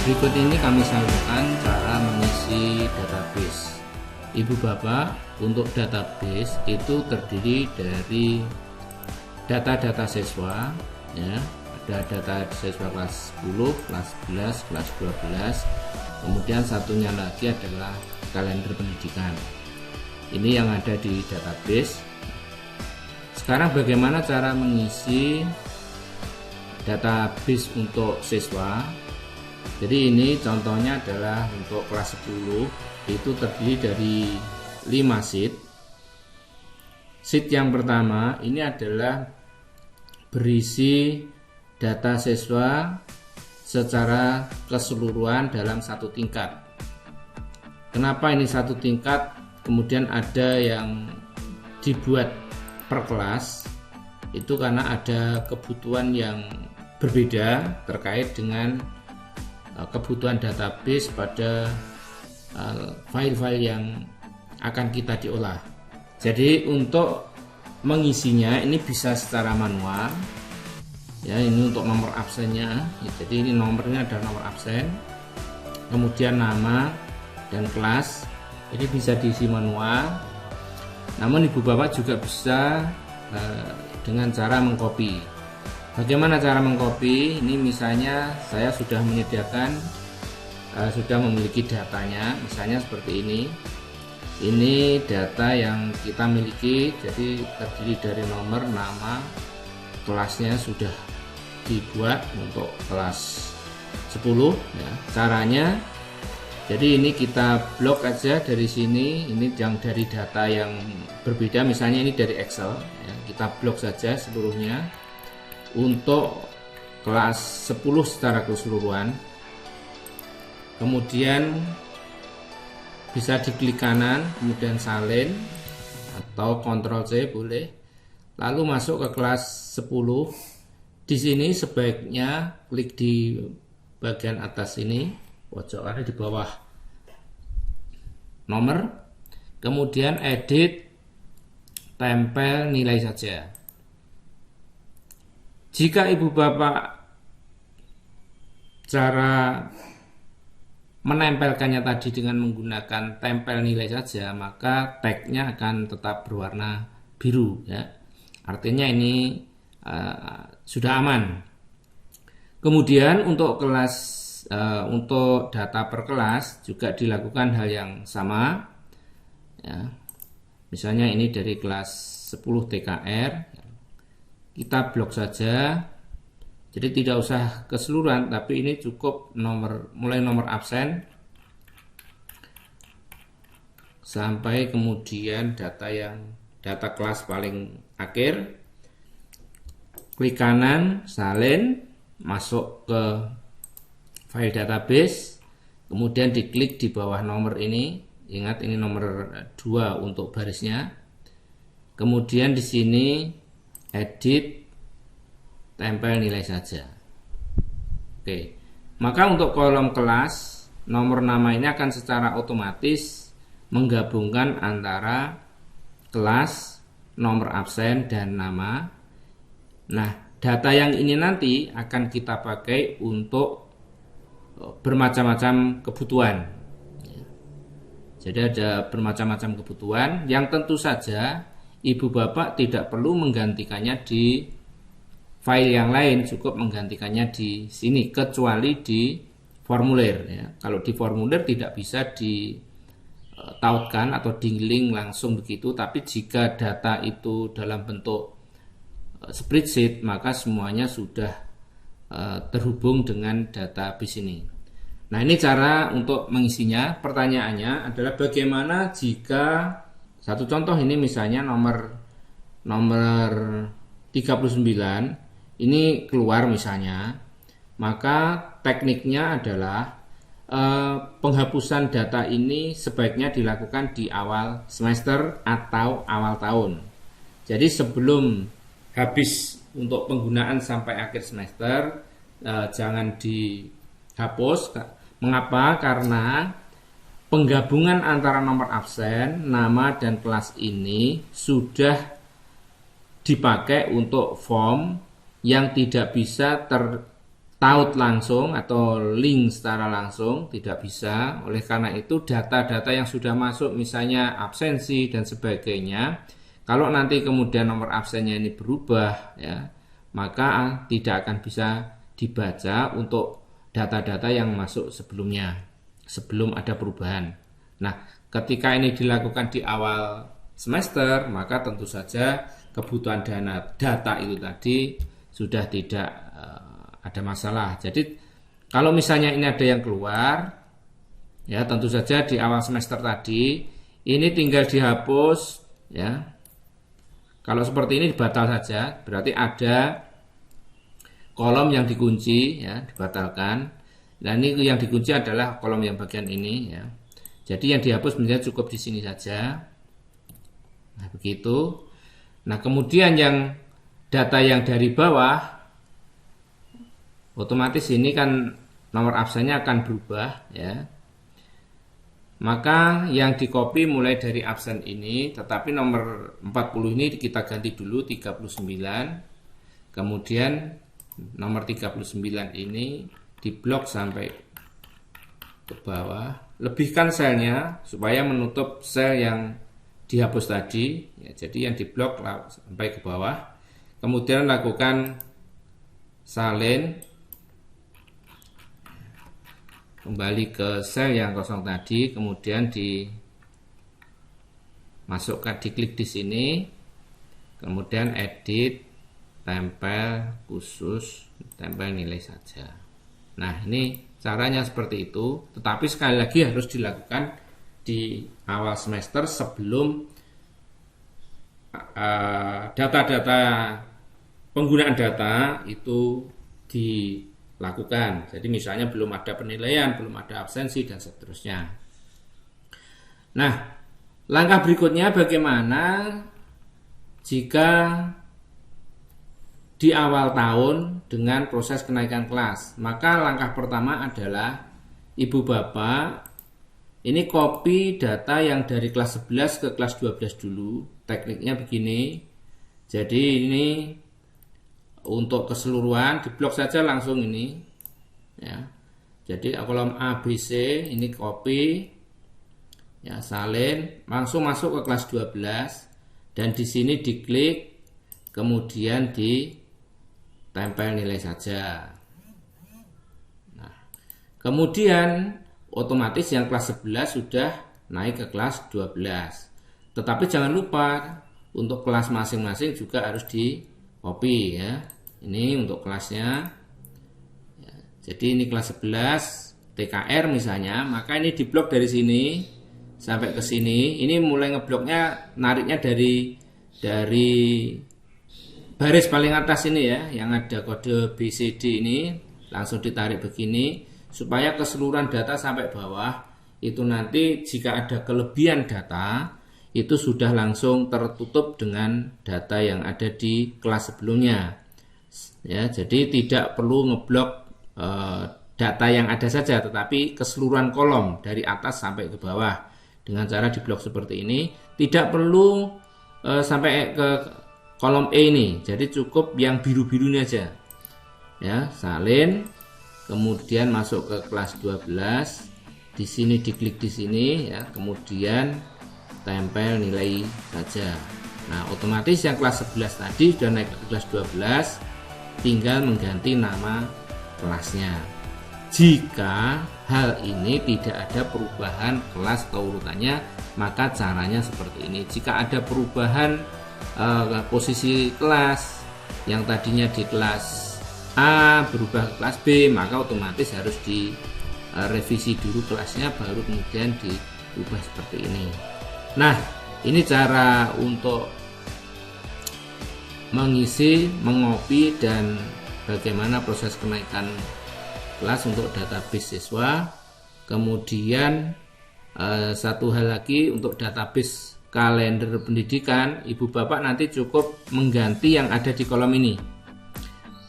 Berikut ini kami sampaikan cara mengisi database. Ibu Bapak, untuk database itu terdiri dari data-data siswa, ya. Ada data siswa kelas 10, kelas 11, kelas 12. Kemudian satunya lagi adalah kalender pendidikan. Ini yang ada di database. Sekarang bagaimana cara mengisi database untuk siswa? Jadi ini contohnya adalah untuk kelas 10 itu terdiri dari 5 sheet. Sheet yang pertama ini adalah berisi data siswa secara keseluruhan dalam satu tingkat. Kenapa ini satu tingkat? Kemudian ada yang dibuat per kelas, itu karena ada kebutuhan yang berbeda terkait dengan kebutuhan database pada file-file yang akan kita diolah. Jadi untuk mengisinya ini bisa secara manual, ya. Ini untuk nomor absennya, jadi ini nomornya adalah nomor absen, kemudian nama dan kelas, ini bisa diisi manual. Namun Ibu Bapak juga bisa dengan cara mengcopy. Bagaimana cara mengcopy? Ini misalnya saya sudah menyediakan, sudah memiliki datanya, misalnya seperti ini. Ini data yang kita miliki, jadi terdiri dari nomor, nama, kelasnya sudah dibuat untuk kelas 10, ya. Caranya, jadi ini kita blok aja dari sini. Ini yang dari data yang berbeda, misalnya ini dari Excel, ya. Kita blok saja seluruhnya untuk kelas 10 secara keseluruhan. Kemudian bisa diklik kanan, kemudian salin atau Ctrl C boleh. Lalu masuk ke kelas 10. Di sini sebaiknya klik di bagian atas ini, pojok kanan di bawah nomor, kemudian edit, tempel nilai saja. Jika Ibu Bapak cara menempelkannya tadi dengan menggunakan tempel nilai saja, maka tagnya akan tetap berwarna biru, ya. Artinya ini sudah aman. Kemudian untuk kelas untuk data per kelas juga dilakukan hal yang sama, ya. Misalnya ini dari kelas 10 TKR, kita blok saja. Jadi tidak usah keseluruhan, tapi ini cukup mulai nomor absen sampai kemudian data kelas paling akhir. Klik kanan, salin, masuk ke file database, kemudian diklik di bawah nomor ini. Ingat ini nomor 2 untuk barisnya. Kemudian di sini edit, tempel nilai saja. Oke. Maka untuk kolom kelas, nomor nama ini akan secara otomatis menggabungkan antara kelas, nomor absen dan nama. Nah, data yang ini nanti akan kita pakai untuk bermacam-macam kebutuhan. Jadi ada bermacam-macam kebutuhan yang tentu saja Ibu Bapak tidak perlu menggantikannya di file yang lain, cukup menggantikannya di sini, kecuali di formulir, ya. Kalau di formulir tidak bisa ditautkan atau di-link langsung begitu, tapi jika data itu dalam bentuk spreadsheet, maka semuanya sudah terhubung dengan database ini. Nah, ini cara untuk mengisinya. Pertanyaannya adalah bagaimana jika satu contoh ini misalnya nomor 39 ini keluar misalnya, maka tekniknya adalah penghapusan data ini sebaiknya dilakukan di awal semester atau awal tahun. Jadi sebelum habis untuk penggunaan sampai akhir semester, jangan dihapus. Mengapa? Karena penggabungan antara nomor absen, nama dan kelas ini sudah dipakai untuk form yang tidak bisa taut langsung atau link secara langsung, tidak bisa. Oleh karena itu data-data yang sudah masuk misalnya absensi dan sebagainya, kalau nanti kemudian nomor absennya ini berubah ya, maka tidak akan bisa dibaca untuk data-data yang masuk sebelumnya, sebelum ada perubahan. Nah, ketika ini dilakukan di awal semester, maka tentu saja kebutuhan data itu tadi sudah tidak ada masalah. Jadi kalau misalnya ini ada yang keluar, ya tentu saja di awal semester tadi ini tinggal dihapus ya. Kalau seperti ini batal saja, berarti ada kolom yang dikunci ya, dibatalkan. Nah ini yang dikunci adalah kolom yang bagian ini ya. Jadi yang dihapus menjadi cukup di sini saja. Nah begitu. Nah kemudian yang data yang dari bawah, otomatis ini kan nomor absennya akan berubah ya. Maka yang di copy mulai dari absen ini, tetapi nomor 40 ini kita ganti dulu 39. Kemudian nomor 39 ini diblok sampai ke bawah. Lebihkan selnya supaya menutup sel yang dihapus tadi ya, jadi yang diblok sampai ke bawah. Kemudian lakukan salin kembali ke sel yang kosong tadi, kemudian dimasukkan, diklik di sini, kemudian edit, tempel khusus, tempel nilai saja. Nah ini caranya seperti itu, tetapi sekali lagi harus dilakukan di awal semester sebelum data-data penggunaan data itu dilakukan. Jadi misalnya belum ada penilaian, belum ada absensi dan seterusnya. Nah, langkah berikutnya bagaimana jika di awal tahun dengan proses kenaikan kelas? Maka langkah pertama adalah ibu bapak ini copy data yang dari kelas 11 ke kelas 12 dulu. Tekniknya begini. Jadi ini untuk keseluruhan diblok saja langsung ini ya. Jadi kolom A, B, C ini copy ya, salin langsung masuk ke kelas 12 dan di sini diklik kemudian ditempel nilai saja. Nah, kemudian otomatis yang kelas 11 sudah naik ke kelas 12. Tetapi jangan lupa untuk kelas masing-masing juga harus di copy ya. Ini untuk kelasnya ya, jadi ini kelas 11 TKR misalnya, maka ini diblok dari sini sampai ke sini. Ini mulai ngebloknya, nariknya dari baris paling atas ini ya, yang ada kode BCD ini langsung ditarik begini supaya keseluruhan data sampai bawah itu nanti jika ada kelebihan data itu sudah langsung tertutup dengan data yang ada di kelas sebelumnya ya. Jadi tidak perlu ngeblok data yang ada saja, tetapi keseluruhan kolom dari atas sampai ke bawah dengan cara diblok seperti ini. Tidak perlu sampai ke kolom E ini, jadi cukup yang biru-birunya aja ya. Salin kemudian masuk ke kelas 12, di sini diklik di sini ya, kemudian tempel nilai saja. Nah otomatis yang kelas 11 tadi sudah naik ke kelas 12, tinggal mengganti nama kelasnya. Jika hal ini tidak ada perubahan kelas keurutannya, maka caranya seperti ini. Jika ada perubahan posisi kelas yang tadinya di kelas A berubah ke kelas B, maka otomatis harus direvisi dulu kelasnya, baru kemudian diubah seperti ini. Nah, ini cara untuk mengisi, mengopi, dan bagaimana proses kenaikan kelas untuk database siswa. Kemudian satu hal lagi untuk database kalender pendidikan, ibu bapak nanti cukup mengganti yang ada di kolom ini.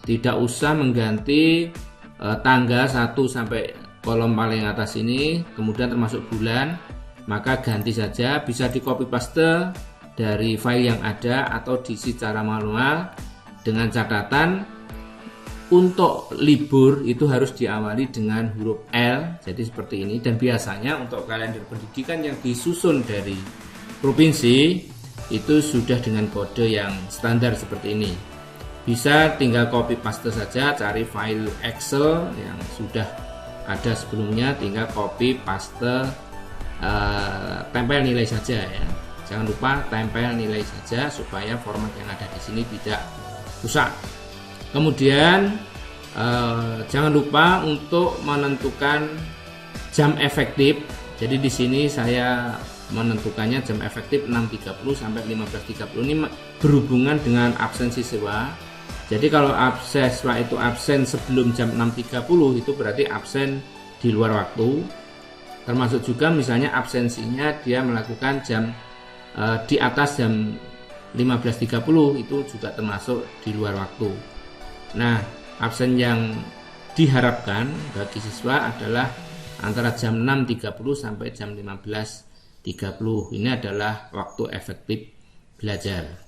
Tidak usah mengganti tanggal 1 sampai kolom paling atas ini, kemudian termasuk bulan, maka ganti saja. Bisa di copy paste dari file yang ada atau diisi secara manual dengan catatan untuk libur itu harus diawali dengan huruf L, jadi seperti ini. Dan biasanya untuk kalender pendidikan yang disusun dari provinsi itu sudah dengan kode yang standar seperti ini. Bisa tinggal copy paste saja, cari file Excel yang sudah ada sebelumnya, tinggal copy paste, tempel nilai saja ya. Jangan lupa tempel nilai saja supaya format yang ada di sini tidak rusak. Kemudian jangan lupa untuk menentukan jam efektif. Jadi di sini saya menentukannya jam efektif 6.30 sampai 15.30. Ini berhubungan dengan absen siswa. Jadi kalau siswa itu absen sebelum jam 6.30 itu berarti absen di luar waktu. Termasuk juga misalnya absensinya dia melakukan jam di atas jam 15.30 itu juga termasuk di luar waktu. Nah, absen yang diharapkan bagi siswa adalah antara jam 6.30 sampai jam 15.30. Ini adalah waktu efektif belajar.